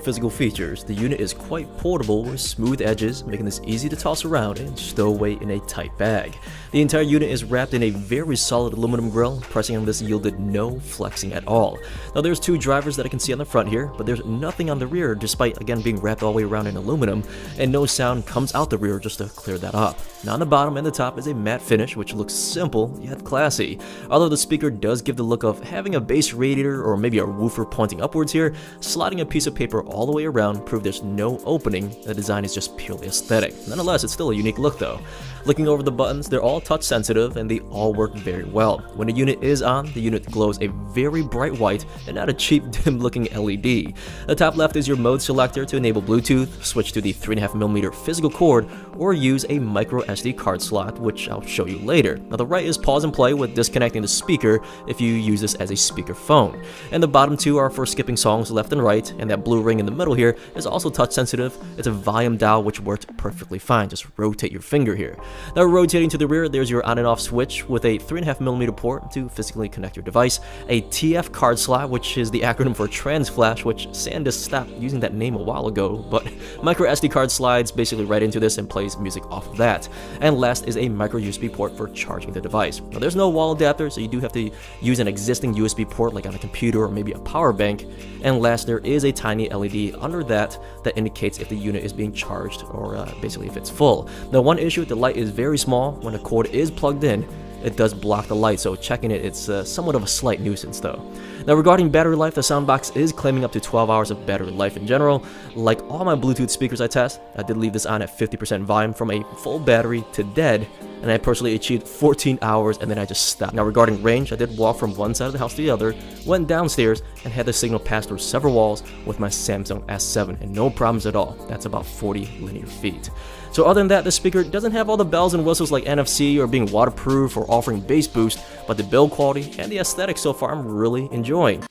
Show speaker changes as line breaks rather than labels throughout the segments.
physical features, the unit is quite portable with smooth edges, making this easy to toss around and stow away in a tight bag. The entire unit is wrapped in a very solid aluminum grille. Pressing on this yielded no flexing at all. Now there's two drivers that I can see on the front here, but there's nothing on the rear despite again being wrapped all the way around in aluminum, and no sound comes out the rear just to clear that up. Now on the bottom and the top is a matte finish which looks simple yet classy. Although the speaker does give the look of having a bass radiator or maybe a woofer pointing upwards here, sliding a piece of paper all the way around proved there's no opening. The design is just purely aesthetic. Nonetheless, it's still a unique look though. Looking over the buttons, they're all touch sensitive and they all work very well. When the unit is on, the unit glows a very bright white and not a cheap dim looking LED. The top left is your mode selector to enable Bluetooth, switch to the 3.5mm physical cord, or use a micro SD card slot, which I'll show you later. Now the right is pause and play with disconnecting the speaker if you use this as a speaker phone. And the bottom two are for skipping songs left and right, and that blue ring in the middle here is also touch sensitive. It's a volume dial which worked perfectly fine. Just rotate your finger here. Now rotating to the rear, there's your on and off switch with a 3.5mm port to physically connect your device, a TF card slot, which is the acronym for trans flash, which SanDisk stopped using that name a while ago, but micro SD card slides basically right into this and plays music off of that. And last is a micro USB port for charging the device. Now there's no wall adapter, so you do have to use an existing USB port like on a computer or maybe a power bank. And last, there is a tiny LED under that indicates if the unit is being charged or basically if it's full. Now one issue, the light is very small. When the cord is plugged in, it does block the light, so checking it, it's somewhat of a slight nuisance though. Now regarding battery life, the SoundBox is claiming up to 12 hours of battery life in general. Like all my Bluetooth speakers I test, I did leave this on at 50% volume from a full battery to dead, and I personally achieved 14 hours and then I just stopped. Now regarding range, I did walk from one side of the house to the other, went downstairs, and had the signal pass through several walls with my Samsung S7, and no problems at all. That's about 40 linear feet. So other than that, the speaker doesn't have all the bells and whistles like NFC or being waterproof or offering bass boost, but the build quality and the aesthetic so far I'm really enjoying.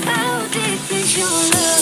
How deep is your love?